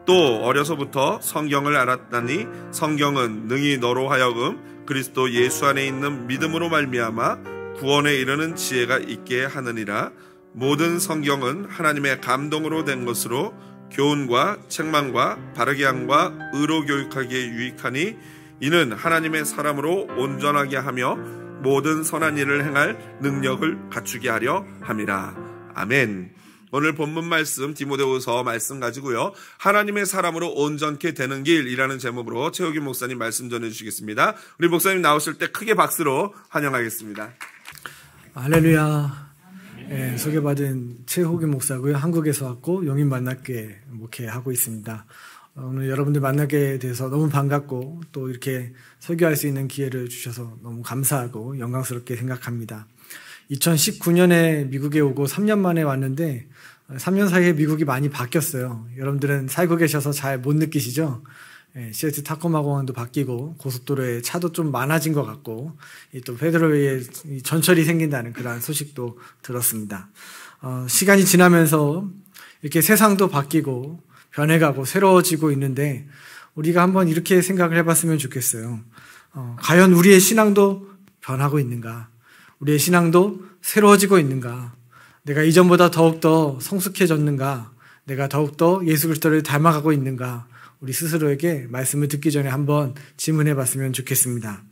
또 어려서부터 성경을 알았다니 성경은 능히 너로 하여금 그리스도 예수 안에 있는 믿음으로 말미암아 구원에 이르는 지혜가 있게 하느니라. 모든 성경은 하나님의 감동으로 된 것으로 교훈과 책망과 바르게 함과 의로 교육하기에 유익하니 이는 하나님의 사람으로 온전하게 하며 모든 선한 일을 행할 능력을 갖추게 하려 함이라. 아멘. 오늘 본문 말씀 디모데후서 말씀 가지고요, 하나님의 사람으로 온전케 되는 길이라는 제목으로 최호김 목사님 말씀 전해주시겠습니다. 우리 목사님 나오실 때 크게 박수로 환영하겠습니다. 할렐루야. 네, 소개받은 최호김 목사고요. 한국에서 왔고 용인 만납교회 목회하고 있습니다. 오늘 여러분들 만나게 돼서 너무 반갑고 또 이렇게 설교할 수 있는 기회를 주셔서 너무 감사하고 영광스럽게 생각합니다. 2019년에 미국에 오고 3년 만에 왔는데 3년 사이에 미국이 많이 바뀌었어요. 여러분들은 살고 계셔서 잘 못 느끼시죠? 시애틀 타코마 공항도 바뀌고 고속도로에 차도 좀 많아진 것 같고 또 페드로웨이에 전철이 생긴다는 그런 소식도 들었습니다. 시간이 지나면서 이렇게 세상도 바뀌고 변해가고 새로워지고 있는데 우리가 한번 이렇게 생각을 해봤으면 좋겠어요. 과연 우리의 신앙도 변하고 있는가? 우리의 신앙도 새로워지고 있는가? 내가 이전보다 더욱더 성숙해졌는가? 내가 더욱더 예수 그리스도를 닮아가고 있는가? 우리 스스로에게 말씀을 듣기 전에 한번 질문해 봤으면 좋겠습니다.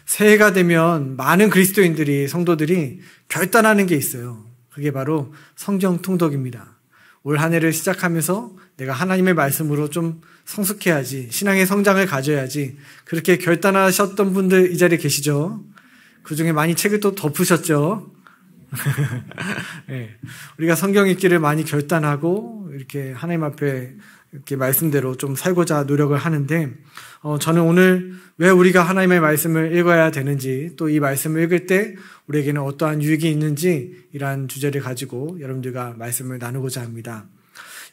새해가 되면 많은 그리스도인들이, 성도들이 결단하는 게 있어요. 그게 바로 성경 통독입니다. 올 한 해를 시작하면서 내가 하나님의 말씀으로 좀 성숙해야지, 신앙의 성장을 가져야지, 그렇게 결단하셨던 분들 이 자리에 계시죠? 그 중에 많이 책을 또 덮으셨죠? 네. 우리가 성경 읽기를 많이 결단하고 이렇게 하나님 앞에 이렇게 말씀대로 좀 살고자 노력을 하는데, 저는 오늘 왜 우리가 하나님의 말씀을 읽어야 되는지, 또 이 말씀을 읽을 때 우리에게는 어떠한 유익이 있는지, 이러한 주제를 가지고 여러분들과 말씀을 나누고자 합니다.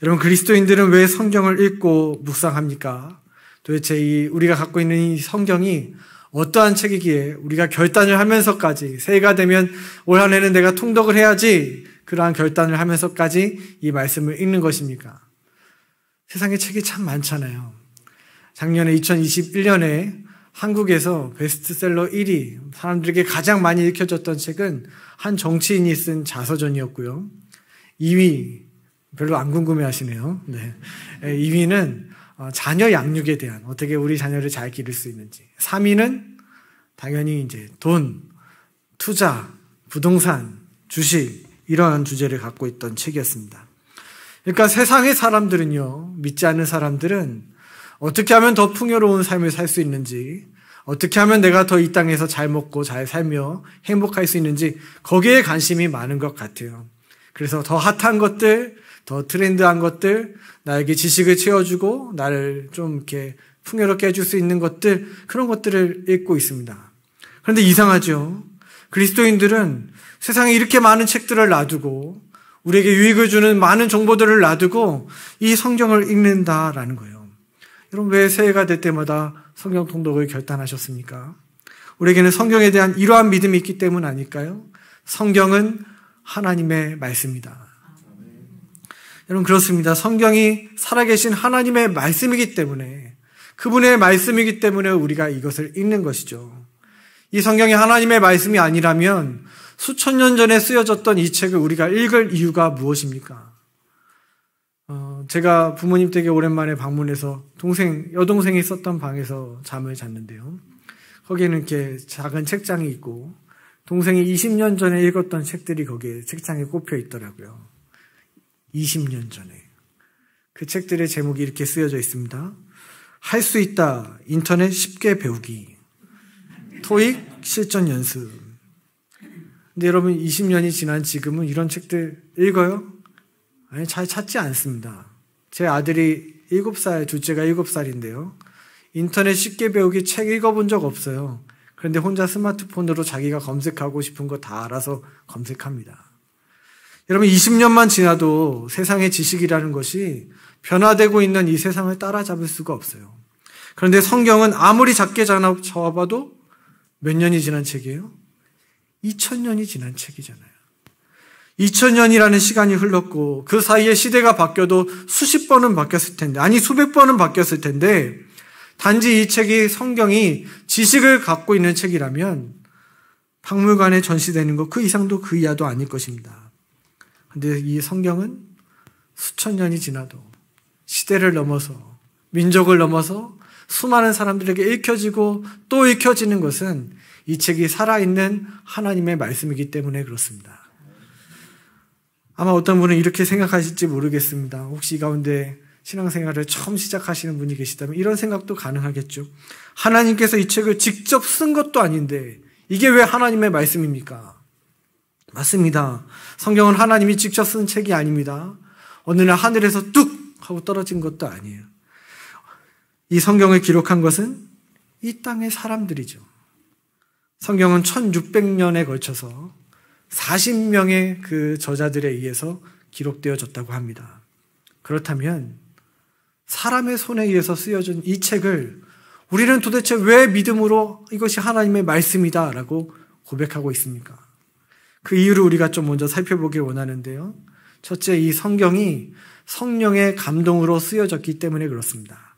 여러분, 그리스도인들은 왜 성경을 읽고 묵상합니까? 도대체 우리가 갖고 있는 이 성경이 어떠한 책이기에 우리가 결단을 하면서까지, 새해가 되면 올 한 해는 내가 통독을 해야지, 그러한 결단을 하면서까지 이 말씀을 읽는 것입니까? 세상에 책이 참 많잖아요. 작년에 2021년에 한국에서 베스트셀러 1위, 사람들에게 가장 많이 읽혀졌던 책은 한 정치인이 쓴 자서전이었고요. 2위, 별로 안 궁금해 하시네요. 네. 2위는 자녀 양육에 대한, 어떻게 우리 자녀를 잘 기를 수 있는지. 3위는 당연히 이제 돈, 투자, 부동산, 주식, 이러한 주제를 갖고 있던 책이었습니다. 그러니까 세상의 사람들은요, 믿지 않는 사람들은 어떻게 하면 더 풍요로운 삶을 살 수 있는지, 어떻게 하면 내가 더 이 땅에서 잘 먹고 잘 살며 행복할 수 있는지, 거기에 관심이 많은 것 같아요. 그래서 더 핫한 것들, 더 트렌드한 것들, 나에게 지식을 채워주고 나를 좀 이렇게 풍요롭게 해줄 수 있는 것들, 그런 것들을 읽고 있습니다. 그런데 이상하죠. 그리스도인들은 세상에 이렇게 많은 책들을 놔두고 우리에게 유익을 주는 많은 정보들을 놔두고 이 성경을 읽는다라는 거예요. 여러분, 왜 새해가 될 때마다 성경 통독을 결단하셨습니까? 우리에게는 성경에 대한 이러한 믿음이 있기 때문 아닐까요? 성경은 하나님의 말씀이다. 여러분, 그렇습니다. 성경이 살아계신 하나님의 말씀이기 때문에, 그분의 말씀이기 때문에 우리가 이것을 읽는 것이죠. 이 성경이 하나님의 말씀이 아니라면 수천 년 전에 쓰여졌던 이 책을 우리가 읽을 이유가 무엇입니까? 제가 부모님 댁에 오랜만에 방문해서 여동생이 썼던 방에서 잠을 잤는데요. 거기에는 이렇게 작은 책장이 있고 동생이 20년 전에 읽었던 책들이 거기에 책장에 꼽혀 있더라고요. 20년 전에. 그 책들의 제목이 이렇게 쓰여져 있습니다. 할 수 있다. 인터넷 쉽게 배우기. 토익 실전 연습. 근데 여러분, 20년이 지난 지금은 이런 책들 읽어요? 아니, 잘 찾지 않습니다. 제 아들이 7살, 둘째가 7살인데요. 인터넷 쉽게 배우기 책 읽어본 적 없어요. 그런데 혼자 스마트폰으로 자기가 검색하고 싶은 거 다 알아서 검색합니다. 여러분, 20년만 지나도 세상의 지식이라는 것이 변화되고 있는 이 세상을 따라잡을 수가 없어요. 그런데 성경은 아무리 작게 잡아봐도 몇 년이 지난 책이에요? 2000년이 지난 책이잖아요. 2000년이라는 시간이 흘렀고 그 사이에 시대가 바뀌어도 수십 번은 바뀌었을 텐데, 아니 수백 번은 바뀌었을 텐데, 단지 이 책이 성경이 지식을 갖고 있는 책이라면 박물관에 전시되는 것 그 이상도 그 이하도 아닐 것입니다. 그런데 이 성경은 수천 년이 지나도 시대를 넘어서 민족을 넘어서 수많은 사람들에게 읽혀지고 또 읽혀지는 것은 이 책이 살아있는 하나님의 말씀이기 때문에 그렇습니다. 아마 어떤 분은 이렇게 생각하실지 모르겠습니다. 혹시 이 가운데 신앙생활을 처음 시작하시는 분이 계시다면 이런 생각도 가능하겠죠. 하나님께서 이 책을 직접 쓴 것도 아닌데 이게 왜 하나님의 말씀입니까? 맞습니다. 성경은 하나님이 직접 쓴 책이 아닙니다. 어느 날 하늘에서 뚝 하고 떨어진 것도 아니에요. 이 성경을 기록한 것은 이 땅의 사람들이죠. 성경은 1600년에 걸쳐서 40명의 그 저자들에 의해서 기록되어졌다고 합니다. 그렇다면 사람의 손에 의해서 쓰여진 이 책을 우리는 도대체 왜 믿음으로 이것이 하나님의 말씀이다 라고 고백하고 있습니까? 그 이유를 우리가 좀 먼저 살펴보길 원하는데요. 첫째, 이 성경이 성령의 감동으로 쓰여졌기 때문에 그렇습니다.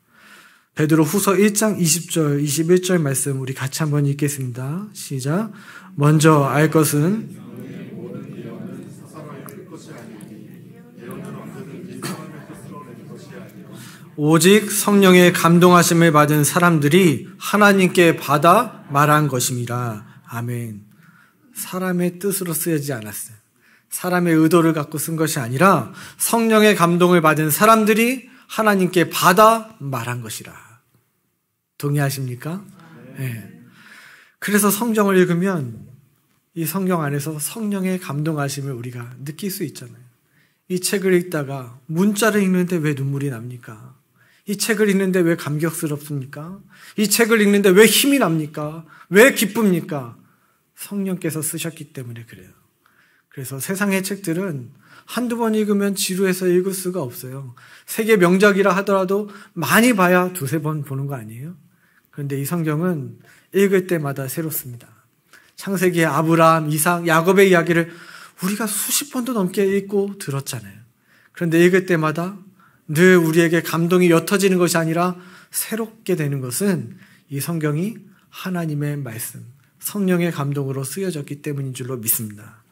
베드로 후서 1장 20절, 21절 말씀 우리 같이 한번 읽겠습니다. 시작. 먼저 알 것은 오직 성령의 감동하심을 받은 사람들이 하나님께 받아 말한 것임이라. 아멘. 사람의 뜻으로 쓰여지지 않았어요. 사람의 의도를 갖고 쓴 것이 아니라 성령의 감동을 받은 사람들이 하나님께 받아 말한 것이라. 동의하십니까? 네. 그래서 성경을 읽으면 이 성경 안에서 성령의 감동하심을 우리가 느낄 수 있잖아요. 이 책을 읽다가 문자를 읽는데 왜 눈물이 납니까? 이 책을 읽는데 왜 감격스럽습니까? 이 책을 읽는데 왜 힘이 납니까? 왜 기쁩니까? 성령께서 쓰셨기 때문에 그래요. 그래서 세상의 책들은 한두 번 읽으면 지루해서 읽을 수가 없어요. 세계 명작이라 하더라도 많이 봐야 두세 번 보는 거 아니에요? 그런데 이 성경은 읽을 때마다 새롭습니다. 창세기의 아브라함, 이삭, 야곱의 이야기를 우리가 수십 번도 넘게 읽고 들었잖아요. 그런데 읽을 때마다 늘 우리에게 감동이 옅어지는 것이 아니라 새롭게 되는 것은 이 성경이 하나님의 말씀, 성령의 감동으로 쓰여졌기 때문인 줄로 믿습니다.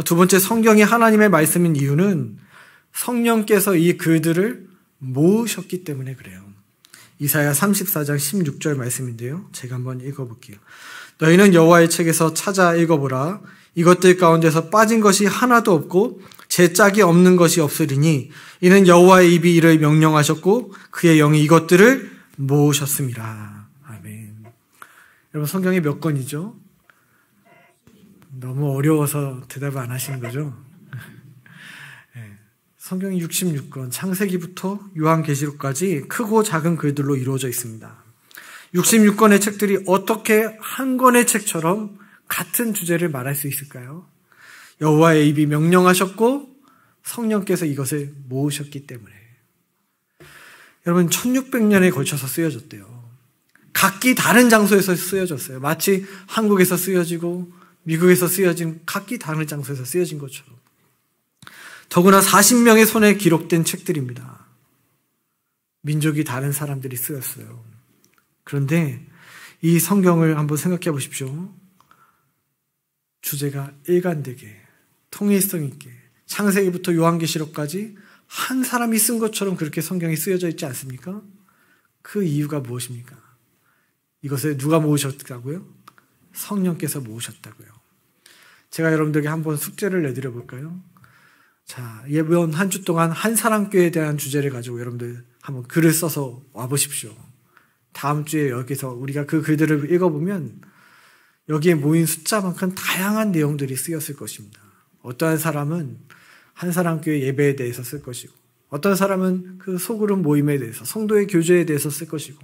두 번째, 성경이 하나님의 말씀인 이유는 성령께서 이 글들을 모으셨기 때문에 그래요. 이사야 34장 16절 말씀인데요. 제가 한번 읽어볼게요. 너희는 여호와의 책에서 찾아 읽어보라. 이것들 가운데서 빠진 것이 하나도 없고 제 짝이 없는 것이 없으리니 이는 여호와의 입이 이를 명령하셨고 그의 영이 이것들을 모으셨습니다. 아멘. 여러분, 성경이 몇 권이죠? 너무 어려워서 대답을 안 하시는 거죠? 네. 성경이 66권, 창세기부터 요한계시록까지 크고 작은 글들로 이루어져 있습니다. 66권의 책들이 어떻게 한 권의 책처럼 같은 주제를 말할 수 있을까요? 여호와의 입이 명령하셨고 성령께서 이것을 모으셨기 때문에. 여러분, 1600년에 걸쳐서 쓰여졌대요. 각기 다른 장소에서 쓰여졌어요. 마치 한국에서 쓰여지고 미국에서 쓰여진 각기 다른 장소에서 쓰여진 것처럼. 더구나 40명의 손에 기록된 책들입니다. 민족이 다른 사람들이 쓰였어요. 그런데 이 성경을 한번 생각해 보십시오. 주제가 일관되게 통일성 있게 창세기부터 요한계시록까지 한 사람이 쓴 것처럼 그렇게 성경이 쓰여져 있지 않습니까? 그 이유가 무엇입니까? 이것을 누가 모으셨다고요? 성령께서 모으셨다고요. 제가 여러분들에게 한번 숙제를 내드려 볼까요? 자, 이번 한 주 동안 한 사람교회에 대한 주제를 가지고 여러분들 한번 글을 써서 와보십시오. 다음 주에 여기서 우리가 그 글들을 읽어보면 여기에 모인 숫자만큼 다양한 내용들이 쓰였을 것입니다. 어떠한 사람은 한 사람교회 예배에 대해서 쓸 것이고, 어떤 사람은 그 소그룹 모임에 대해서, 성도의 교제에 대해서 쓸 것이고,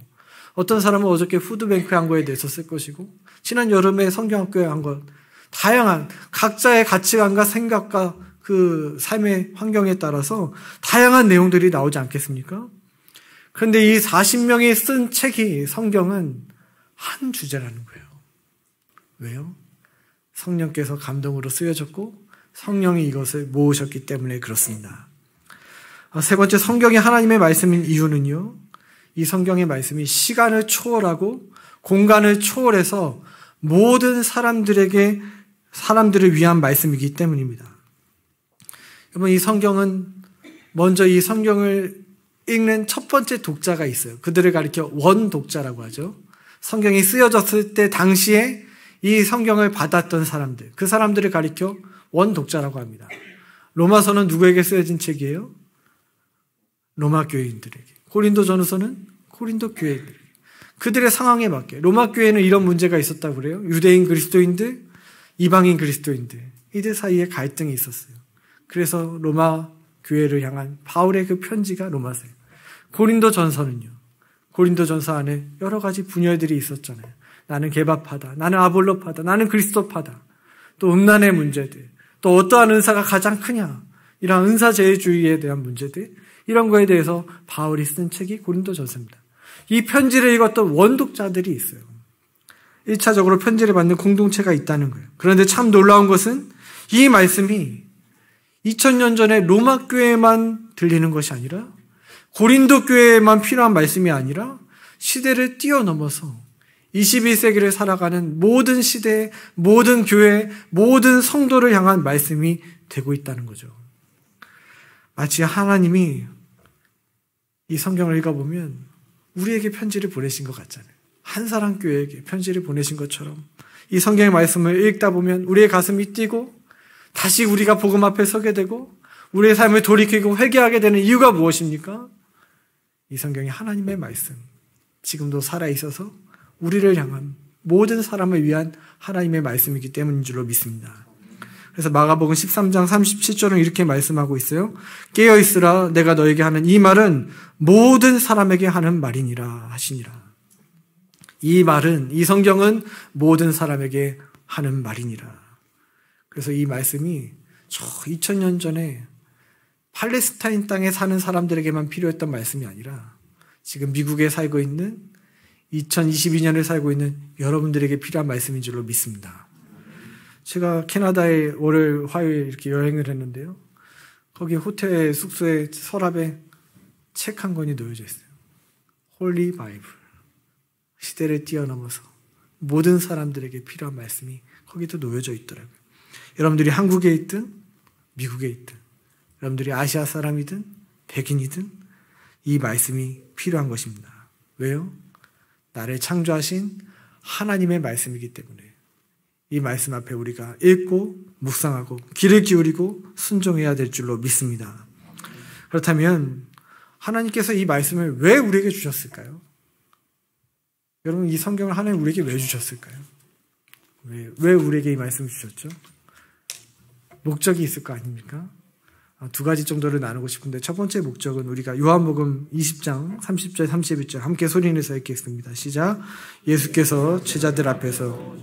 어떤 사람은 어저께 푸드뱅크 한 거에 대해서 쓸 것이고, 지난 여름에 성경학교에 한 것, 다양한 각자의 가치관과 생각과 그 삶의 환경에 따라서 다양한 내용들이 나오지 않겠습니까? 그런데 이 40명이 쓴 책이 성경은 한 주제라는 거예요. 왜요? 성령께서 감동으로 쓰여졌고 성령이 이것을 모으셨기 때문에 그렇습니다. 세 번째, 성경이 하나님의 말씀인 이유는요, 이 성경의 말씀이 시간을 초월하고 공간을 초월해서 모든 사람들을 위한 말씀이기 때문입니다. 여러분, 이 성경은 먼저 이 성경을 읽는 첫 번째 독자가 있어요. 그들을 가리켜 원독자라고 하죠. 성경이 쓰여졌을 때 당시에 이 성경을 받았던 사람들, 그 사람들을 가리켜 원독자라고 합니다. 로마서는 누구에게 쓰여진 책이에요? 로마 교인들에게. 고린도전서는 고린도 교회들에게. 그들의 상황에 맞게. 로마 교회는 이런 문제가 있었다고 그래요. 유대인 그리스도인들, 이방인 그리스도인들, 이들 사이에 갈등이 있었어요. 그래서 로마 교회를 향한 바울의 그 편지가 로마서예요. 고린도전서는요, 고린도전서 안에 여러 가지 분열들이 있었잖아요. 나는 개바파다, 나는 아볼로파다, 나는 그리스도파다, 또 음란의 문제들, 또 어떠한 은사가 가장 크냐, 이런 은사제일주의에 대한 문제들, 이런 거에 대해서 바울이 쓴 책이 고린도전서입니다. 이 편지를 읽었던 원독자들이 있어요. 1차적으로 편지를 받는 공동체가 있다는 거예요. 그런데 참 놀라운 것은 이 말씀이 2000년 전에 로마 교회에만 들리는 것이 아니라, 고린도 교회에만 필요한 말씀이 아니라 시대를 뛰어넘어서 21세기를 살아가는 모든 시대, 모든 교회, 모든 성도를 향한 말씀이 되고 있다는 거죠. 마치 하나님이 이 성경을 읽어보면 우리에게 편지를 보내신 것 같잖아요. 한사람 교회에게 편지를 보내신 것처럼 이 성경의 말씀을 읽다 보면 우리의 가슴이 뛰고 다시 우리가 복음 앞에 서게 되고 우리의 삶을 돌이키고 회개하게 되는 이유가 무엇입니까? 이 성경이 하나님의 말씀, 지금도 살아있어서 우리를 향한 모든 사람을 위한 하나님의 말씀이기 때문인 줄로 믿습니다. 그래서 마가복음 13장 37절은 이렇게 말씀하고 있어요. 깨어있으라, 내가 너에게 하는 이 말은 모든 사람에게 하는 말이니라 하시니라. 이 말은, 이 성경은 모든 사람에게 하는 말이니라. 그래서 이 말씀이 2000년 전에 팔레스타인 땅에 사는 사람들에게만 필요했던 말씀이 아니라 지금 미국에 살고 있는 2022년을 살고 있는 여러분들에게 필요한 말씀인 줄로 믿습니다. 제가 캐나다에 월요일, 화요일 이렇게 여행을 했는데요. 거기 호텔 숙소에 서랍에 책 한 권이 놓여져 있어요. 홀리 바이블. 시대를 뛰어넘어서 모든 사람들에게 필요한 말씀이 거기도 놓여져 있더라고요. 여러분들이 한국에 있든 미국에 있든 여러분들이 아시아 사람이든 백인이든 이 말씀이 필요한 것입니다. 왜요? 나를 창조하신 하나님의 말씀이기 때문에 이 말씀 앞에 우리가 읽고 묵상하고 귀를 기울이고 순종해야 될 줄로 믿습니다. 그렇다면 하나님께서 이 말씀을 왜 우리에게 주셨을까요? 여러분, 이 성경을 하나님 우리에게 왜 주셨을까요? 왜 우리에게 이 말씀을 주셨죠? 목적이 있을 거 아닙니까? 두 가지 정도를 나누고 싶은데 첫 번째 목적은 우리가 요한복음 20장 30절 31절 함께 소리내서 읽겠습니다. 시작. 예수께서 제자들 앞에서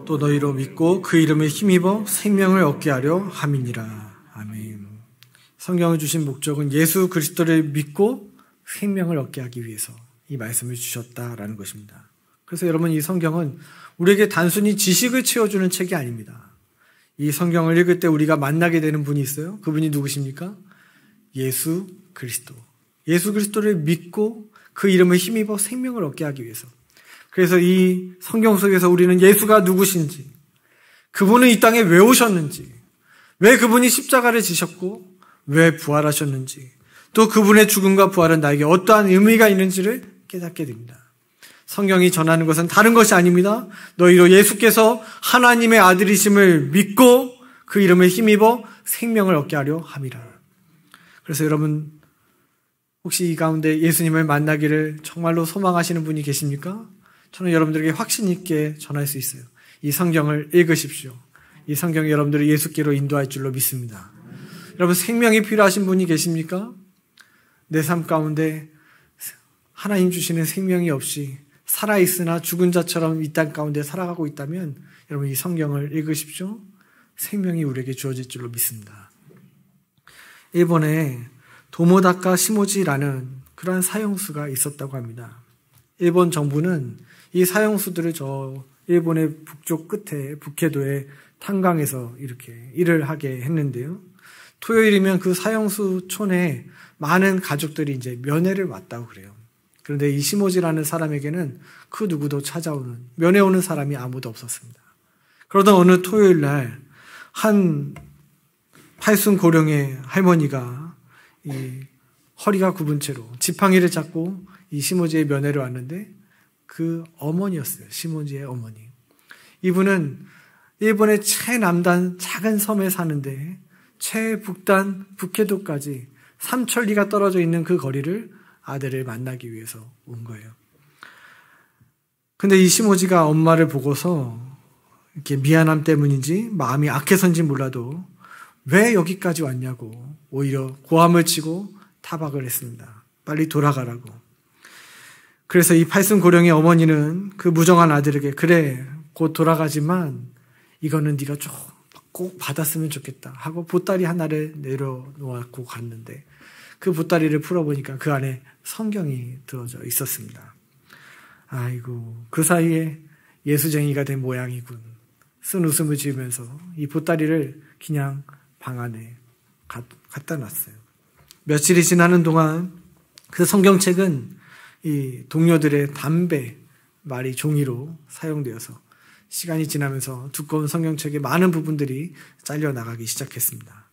또 너희로 믿고 그 이름을 힘입어 생명을 얻게 하려 함이니라. 아멘. 성경을 주신 목적은 예수 그리스도를 믿고 생명을 얻게 하기 위해서 이 말씀을 주셨다라는 것입니다. 그래서 여러분, 이 성경은 우리에게 단순히 지식을 채워주는 책이 아닙니다. 이 성경을 읽을 때 우리가 만나게 되는 분이 있어요. 그분이 누구십니까? 예수 그리스도. 예수 그리스도를 믿고 그 이름을 힘입어 생명을 얻게 하기 위해서. 그래서 이 성경 속에서 우리는 예수가 누구신지, 그분은 이 땅에 왜 오셨는지, 왜 그분이 십자가를 지셨고 왜 부활하셨는지, 또 그분의 죽음과 부활은 나에게 어떠한 의미가 있는지를 깨닫게 됩니다. 성경이 전하는 것은 다른 것이 아닙니다. 너희로 예수께서 하나님의 아들이심을 믿고 그 이름을 힘입어 생명을 얻게 하려 함이라. 그래서 여러분, 혹시 이 가운데 예수님을 만나기를 정말로 소망하시는 분이 계십니까? 저는 여러분들에게 확신 있게 전할 수 있어요. 이 성경을 읽으십시오. 이 성경이 여러분들을 예수께로 인도할 줄로 믿습니다. 여러분, 생명이 필요하신 분이 계십니까? 내 삶 가운데 하나님 주시는 생명이 없이 살아있으나 죽은 자처럼 이 땅 가운데 살아가고 있다면 여러분, 이 성경을 읽으십시오. 생명이 우리에게 주어질 줄로 믿습니다. 일본에 도모다카 시모지라는 그러한 사형수가 있었다고 합니다. 일본 정부는 이 사형수들을 저 일본의 북쪽 끝에 북해도의 탄광에서 이렇게 일을 하게 했는데요. 토요일이면 그 사형수촌에 많은 가족들이 이제 면회를 왔다고 그래요. 그런데 이 시모지라는 사람에게는 그 누구도 면회 오는 사람이 아무도 없었습니다. 그러던 어느 토요일 날 한 팔순 고령의 할머니가 이 허리가 굽은 채로 지팡이를 잡고 이 시모지의 면회를 왔는데 그 어머니였어요. 시모지의 어머니. 이분은 일본의 최남단 작은 섬에 사는데 최북단 북해도까지 3천리가 떨어져 있는 그 거리를 아들을 만나기 위해서 온 거예요. 근데 이 시모지가 엄마를 보고서 이렇게 미안함 때문인지 마음이 악해서인지 몰라도 왜 여기까지 왔냐고 오히려 고함을 치고 타박을 했습니다. 빨리 돌아가라고. 그래서 이 팔순 고령의 어머니는 그 무정한 아들에게 그래 곧 돌아가지만 이거는 네가 꼭 받았으면 좋겠다 하고 보따리 하나를 내려놓고 갔는데 그 보따리를 풀어보니까 그 안에 성경이 들어져 있었습니다. 아이고 그 사이에 예수쟁이가 된 모양이군. 쓴 웃음을 지으면서 이 보따리를 그냥 방 안에 갖다 놨어요. 며칠이 지나는 동안 그 성경책은 이 동료들의 담배 말이 종이로 사용되어서 시간이 지나면서 두꺼운 성경책의 많은 부분들이 잘려나가기 시작했습니다.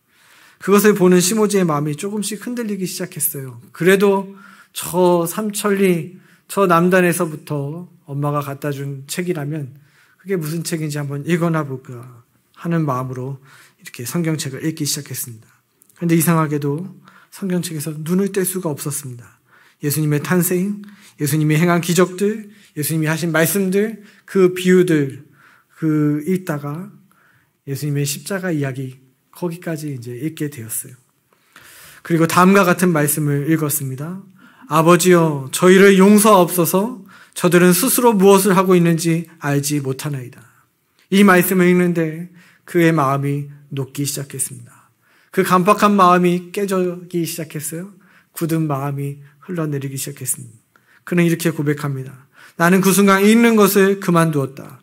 그것을 보는 시모지의 마음이 조금씩 흔들리기 시작했어요. 그래도 저 삼천리 저 남단에서부터 엄마가 갖다 준 책이라면 그게 무슨 책인지 한번 읽어나 볼까 하는 마음으로 이렇게 성경책을 읽기 시작했습니다. 그런데 이상하게도 성경책에서 눈을 뗄 수가 없었습니다. 예수님의 탄생, 예수님이 행한 기적들, 예수님이 하신 말씀들, 그 비유들, 그 읽다가 예수님의 십자가 이야기 거기까지 이제 읽게 되었어요. 그리고 다음과 같은 말씀을 읽었습니다. 아버지여 저희를 용서하옵소서 저들은 스스로 무엇을 하고 있는지 알지 못하나이다. 이 말씀을 읽는데 그의 마음이 녹기 시작했습니다. 그 간박한 마음이 깨지기 시작했어요. 굳은 마음이 흘러내리기 시작했습니다. 그는 이렇게 고백합니다. 나는 그 순간 읽는 것을 그만두었다.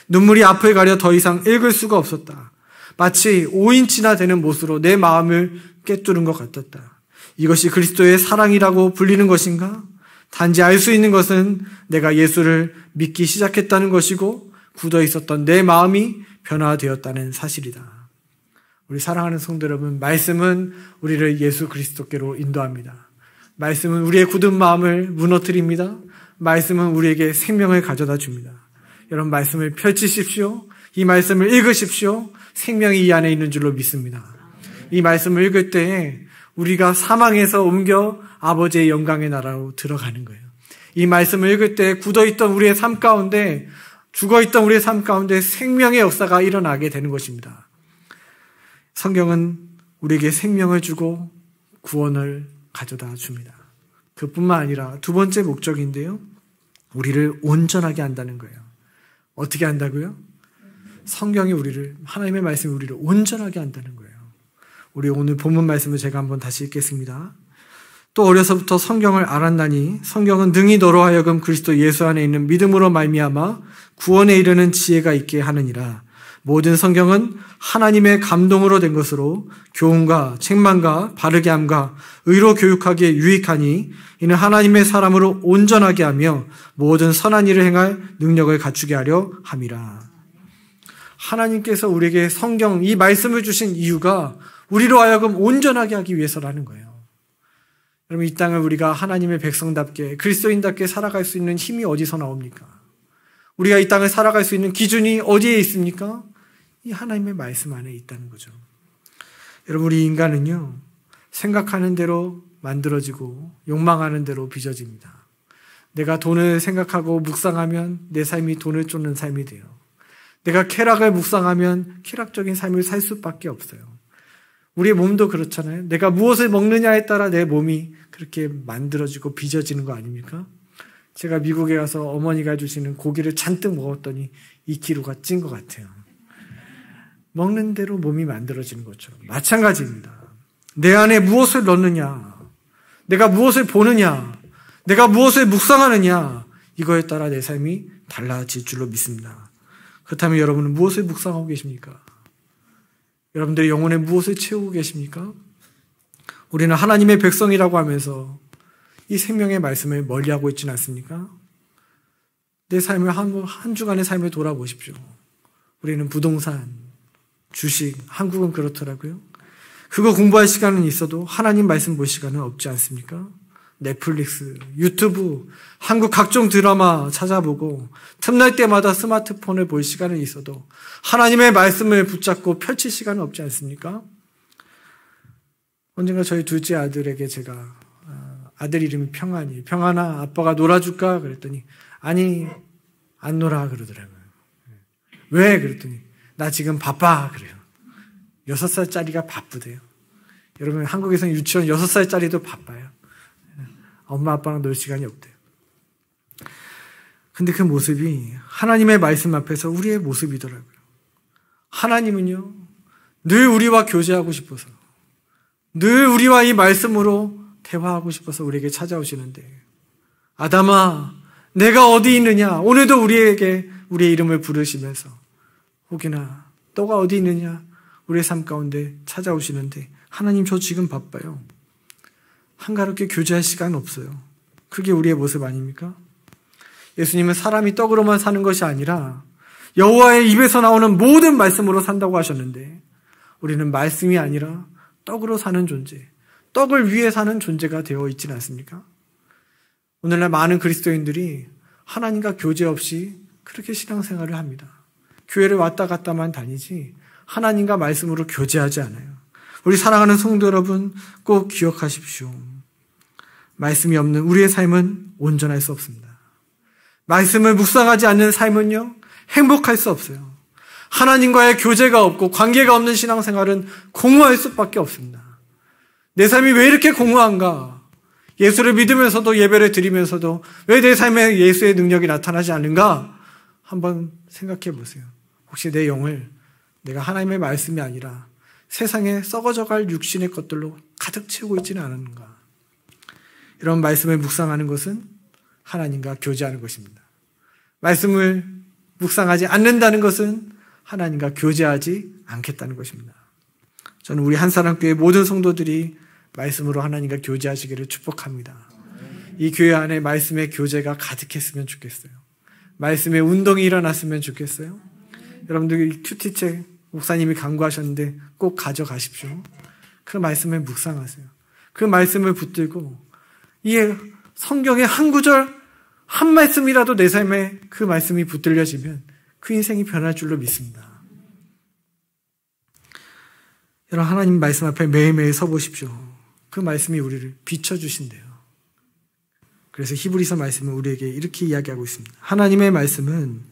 눈물이 앞을 가려 더 이상 읽을 수가 없었다. 마치 5인치나 되는 못으로 내 마음을 꿰뚫은 것 같았다. 이것이 그리스도의 사랑이라고 불리는 것인가? 단지 알 수 있는 것은 내가 예수를 믿기 시작했다는 것이고 굳어 있었던 내 마음이 변화되었다는 사실이다. 우리 사랑하는 성도 여러분, 말씀은 우리를 예수 그리스도께로 인도합니다. 말씀은 우리의 굳은 마음을 무너뜨립니다. 말씀은 우리에게 생명을 가져다 줍니다. 여러분 말씀을 펼치십시오. 이 말씀을 읽으십시오. 생명이 이 안에 있는 줄로 믿습니다. 이 말씀을 읽을 때에 우리가 사망에서 옮겨 아버지의 영광의 나라로 들어가는 거예요. 이 말씀을 읽을 때 굳어있던 우리의 삶 가운데 죽어있던 우리의 삶 가운데 생명의 역사가 일어나게 되는 것입니다. 성경은 우리에게 생명을 주고 구원을 가져다 줍니다. 그뿐만 아니라 두 번째 목적인데요. 우리를 온전하게 한다는 거예요. 어떻게 한다고요? 성경이 하나님의 말씀이 우리를 온전하게 한다는 거예요. 우리 오늘 본문 말씀을 제가 한번 다시 읽겠습니다. 또 어려서부터 성경을 알았나니 성경은 능히 너로 하여금 그리스도 예수 안에 있는 믿음으로 말미암아 구원에 이르는 지혜가 있게 하느니라. 모든 성경은 하나님의 감동으로 된 것으로 교훈과 책망과 바르게 함과 의로 교육하기에 유익하니 이는 하나님의 사람으로 온전하게 하며 모든 선한 일을 행할 능력을 갖추게 하려 함이라. 하나님께서 우리에게 성경, 이 말씀을 주신 이유가 우리로 하여금 온전하게 하기 위해서라는 거예요. 여러분, 이 땅을 우리가 하나님의 백성답게 그리스도인답게 살아갈 수 있는 힘이 어디서 나옵니까? 우리가 이 땅을 살아갈 수 있는 기준이 어디에 있습니까? 이 하나님의 말씀 안에 있다는 거죠. 여러분, 우리 인간은요, 생각하는 대로 만들어지고 욕망하는 대로 빚어집니다. 내가 돈을 생각하고 묵상하면 내 삶이 돈을 쫓는 삶이 돼요. 내가 쾌락을 묵상하면 쾌락적인 삶을 살 수밖에 없어요. 우리의 몸도 그렇잖아요. 내가 무엇을 먹느냐에 따라 내 몸이 그렇게 만들어지고 빚어지는 거 아닙니까? 제가 미국에 가서 어머니가 주시는 고기를 잔뜩 먹었더니 2kg가 찐 것 같아요. 먹는 대로 몸이 만들어지는 것처럼 마찬가지입니다. 내 안에 무엇을 넣느냐, 내가 무엇을 보느냐, 내가 무엇을 묵상하느냐, 이거에 따라 내 삶이 달라질 줄로 믿습니다. 그렇다면 여러분은 무엇을 묵상하고 계십니까? 여러분들의 영혼에 무엇을 채우고 계십니까? 우리는 하나님의 백성이라고 하면서 이 생명의 말씀을 멀리하고 있지는 않습니까? 내 삶을 한 주간의 삶을 돌아보십시오. 우리는 부동산, 주식, 한국은 그렇더라고요. 그거 공부할 시간은 있어도 하나님 말씀 볼 시간은 없지 않습니까? 넷플릭스, 유튜브, 한국 각종 드라마 찾아보고 틈날 때마다 스마트폰을 볼 시간은 있어도 하나님의 말씀을 붙잡고 펼칠 시간은 없지 않습니까? 언젠가 저희 둘째 아들에게 제가 아들 이름이 평안이에요. 평안아, 아빠가 놀아줄까? 그랬더니 아니, 안 놀아 그러더라고요. 왜? 그랬더니 나 지금 바빠 그래요. 6살짜리가 바쁘대요. 여러분 한국에서는 유치원 6살짜리도 바빠요. 엄마 아빠랑 놀 시간이 없대요. 근데 그 모습이 하나님의 말씀 앞에서 우리의 모습이더라고요. 하나님은요, 늘 우리와 교제하고 싶어서, 늘 우리와 이 말씀으로 대화하고 싶어서 우리에게 찾아오시는데, 아담아, 내가 어디 있느냐? 오늘도 우리에게 우리의 이름을 부르시면서, 혹이나 너가 어디 있느냐? 우리의 삶 가운데 찾아오시는데, 하나님 저 지금 바빠요. 한가롭게 교제할 시간 없어요. 그게 우리의 모습 아닙니까? 예수님은 사람이 떡으로만 사는 것이 아니라 여호와의 입에서 나오는 모든 말씀으로 산다고 하셨는데, 우리는 말씀이 아니라 떡으로 사는 존재, 떡을 위해 사는 존재가 되어 있지는 않습니까? 오늘날 많은 그리스도인들이 하나님과 교제 없이 그렇게 신앙생활을 합니다. 교회를 왔다 갔다만 다니지 하나님과 말씀으로 교제하지 않아요. 우리 사랑하는 성도 여러분, 꼭 기억하십시오. 말씀이 없는 우리의 삶은 온전할 수 없습니다. 말씀을 묵상하지 않는 삶은요, 행복할 수 없어요. 하나님과의 교제가 없고 관계가 없는 신앙생활은 공허할 수밖에 없습니다. 내 삶이 왜 이렇게 공허한가? 예수를 믿으면서도 예배를 드리면서도 왜 내 삶에 예수의 능력이 나타나지 않는가? 한번 생각해 보세요. 혹시 내 영을 내가 하나님의 말씀이 아니라 세상에 썩어져갈 육신의 것들로 가득 채우고 있지는 않은가? 이런 말씀을 묵상하는 것은 하나님과 교제하는 것입니다. 말씀을 묵상하지 않는다는 것은 하나님과 교제하지 않겠다는 것입니다. 저는 우리 한사람교회 모든 성도들이 말씀으로 하나님과 교제하시기를 축복합니다. 이 교회 안에 말씀의 교제가 가득했으면 좋겠어요. 말씀의 운동이 일어났으면 좋겠어요. 여러분들 이 큐티책 목사님이 강구하셨는데 꼭 가져가십시오. 그 말씀을 묵상하세요. 그 말씀을 붙들고 이 성경의 한 구절 한 말씀이라도 내 삶에 그 말씀이 붙들려지면 그 인생이 변할 줄로 믿습니다. 여러분 하나님 말씀 앞에 매일매일 서보십시오. 그 말씀이 우리를 비춰주신대요. 그래서 히브리서 말씀은 우리에게 이렇게 이야기하고 있습니다. 하나님의 말씀은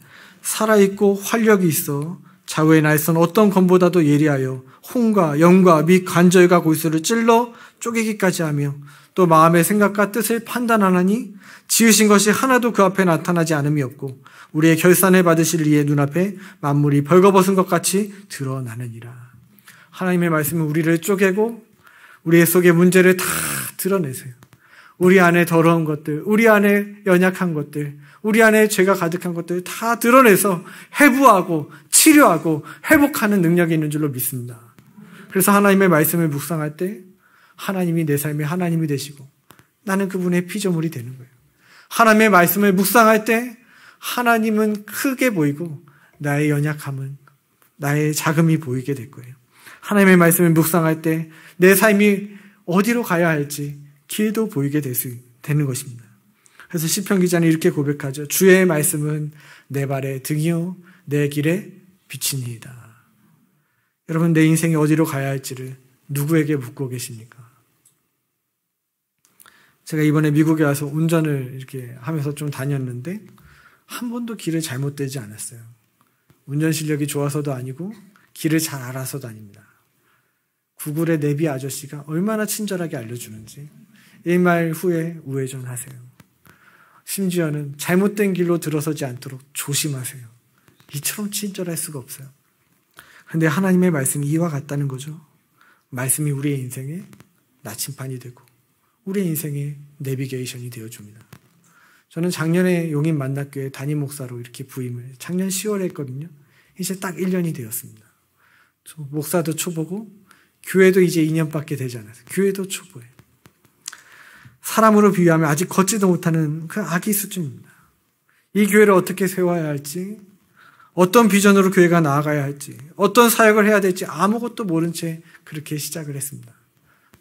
살아있고 활력이 있어 좌우의 날선 어떤 검보다도 예리하여 혼과 영과 및 관절과 골수를 찔러 쪼개기까지 하며 또 마음의 생각과 뜻을 판단하나니 지으신 것이 하나도 그 앞에 나타나지 않음이 없고 우리의 결산을 받으실 이의 눈앞에 만물이 벌거벗은 것 같이 드러나느니라. 하나님의 말씀은 우리를 쪼개고 우리의 속의 문제를 다 드러내세요. 우리 안에 더러운 것들, 우리 안에 연약한 것들, 우리 안에 죄가 가득한 것들 다 드러내서 해부하고 치료하고 회복하는 능력이 있는 줄로 믿습니다. 그래서 하나님의 말씀을 묵상할 때 하나님이 내 삶의 하나님이 되시고 나는 그분의 피조물이 되는 거예요. 하나님의 말씀을 묵상할 때 하나님은 크게 보이고 나의 연약함은 나의 작음이 보이게 될 거예요. 하나님의 말씀을 묵상할 때 내 삶이 어디로 가야 할지 길도 보이게 되는 것입니다. 그래서 시편 기자는 이렇게 고백하죠. 주의 말씀은 내 발의 등이요 내 길에 빛이니이다. 여러분 내 인생이 어디로 가야 할지를 누구에게 묻고 계십니까? 제가 이번에 미국에 와서 운전을 이렇게 하면서 좀 다녔는데 한 번도 길을 잘못되지 않았어요. 운전 실력이 좋아서도 아니고 길을 잘 알아서도 아닙니다. 구글의 내비 아저씨가 얼마나 친절하게 알려주는지 1마일 후에 우회전하세요. 심지어는 잘못된 길로 들어서지 않도록 조심하세요. 이처럼 친절할 수가 없어요. 그런데 하나님의 말씀이 이와 같다는 거죠. 말씀이 우리의 인생에 나침반이 되고 우리 인생의 내비게이션이 되어줍니다. 저는 작년에 용인 만납교회 담임 목사로 이렇게 부임을 작년 10월에 했거든요. 이제 딱 1년이 되었습니다. 목사도 초보고 교회도 이제 2년밖에 되지 않았어요. 교회도 초보예요. 사람으로 비유하면 아직 걷지도 못하는 그 아기 수준입니다. 이 교회를 어떻게 세워야 할지, 어떤 비전으로 교회가 나아가야 할지, 어떤 사역을 해야 될지 아무것도 모른 채 그렇게 시작을 했습니다.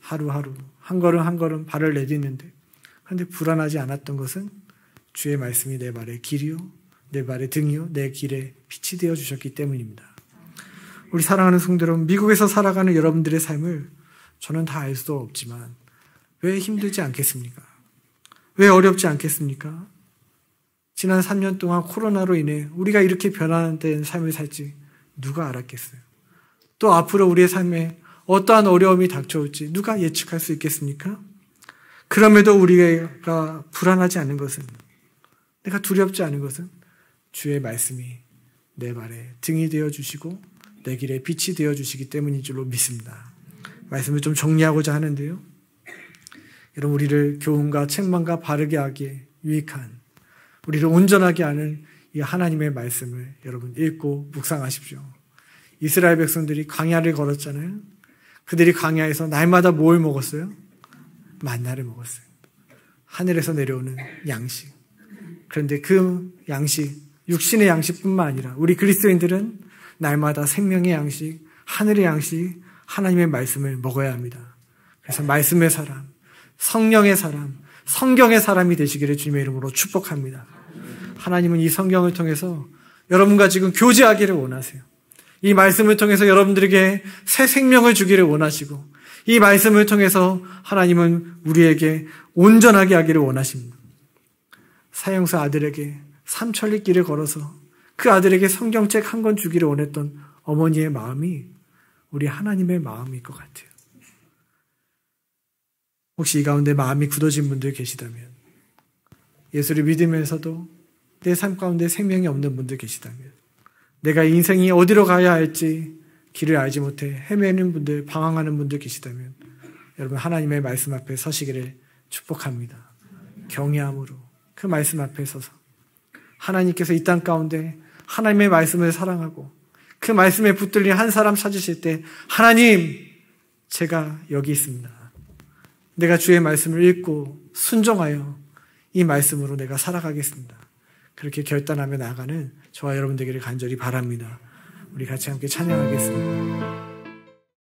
하루하루 한 걸음 한 걸음 발을 내딛는데, 그런데 불안하지 않았던 것은 주의 말씀이 내 발의 길이요 내 발의 등이요 내 길에 빛이 되어 주셨기 때문입니다. 우리 사랑하는 성도 여러분, 미국에서 살아가는 여러분들의 삶을 저는 다 알 수 없지만 왜 힘들지 않겠습니까? 왜 어렵지 않겠습니까? 지난 3년 동안 코로나로 인해 우리가 이렇게 변화된 삶을 살지 누가 알았겠어요? 또 앞으로 우리의 삶에 어떠한 어려움이 닥쳐올지 누가 예측할 수 있겠습니까? 그럼에도 우리가 불안하지 않은 것은, 내가 두렵지 않은 것은 주의 말씀이 내 발에 등이 되어주시고 내 길에 빛이 되어주시기 때문인 줄로 믿습니다. 말씀을 좀 정리하고자 하는데요. 여러분, 우리를 교훈과 책망과 바르게 하기에 유익한, 우리를 온전하게 하는 이 하나님의 말씀을 여러분 읽고 묵상하십시오. 이스라엘 백성들이 광야를 걸었잖아요. 그들이 광야에서 날마다 뭘 먹었어요? 만나를 먹었어요. 하늘에서 내려오는 양식. 그런데 그 양식, 육신의 양식뿐만 아니라 우리 그리스도인들은 날마다 생명의 양식, 하늘의 양식, 하나님의 말씀을 먹어야 합니다. 그래서 말씀의 사람, 성령의 사람, 성경의 사람이 되시기를 주님의 이름으로 축복합니다. 하나님은 이 성경을 통해서 여러분과 지금 교제하기를 원하세요. 이 말씀을 통해서 여러분들에게 새 생명을 주기를 원하시고, 이 말씀을 통해서 하나님은 우리에게 온전하게 하기를 원하십니다. 사형사 아들에게 삼천리 길을 걸어서 그 아들에게 성경책 한 권 주기를 원했던 어머니의 마음이 우리 하나님의 마음일 것 같아요. 혹시 이 가운데 마음이 굳어진 분들 계시다면, 예수를 믿으면서도 내 삶 가운데 생명이 없는 분들 계시다면, 내가 인생이 어디로 가야 할지 길을 알지 못해 헤매는 분들, 방황하는 분들 계시다면, 여러분 하나님의 말씀 앞에 서시기를 축복합니다. 경외함으로 그 말씀 앞에 서서 하나님께서 이 땅 가운데 하나님의 말씀을 사랑하고 그 말씀에 붙들린 한 사람 찾으실 때, 하나님, 제가 여기 있습니다. 내가 주의 말씀을 읽고 순종하여 이 말씀으로 내가 살아가겠습니다. 그렇게 결단하며 나아가는 저와 여러분 되기를 간절히 바랍니다. 우리 같이 함께 찬양하겠습니다.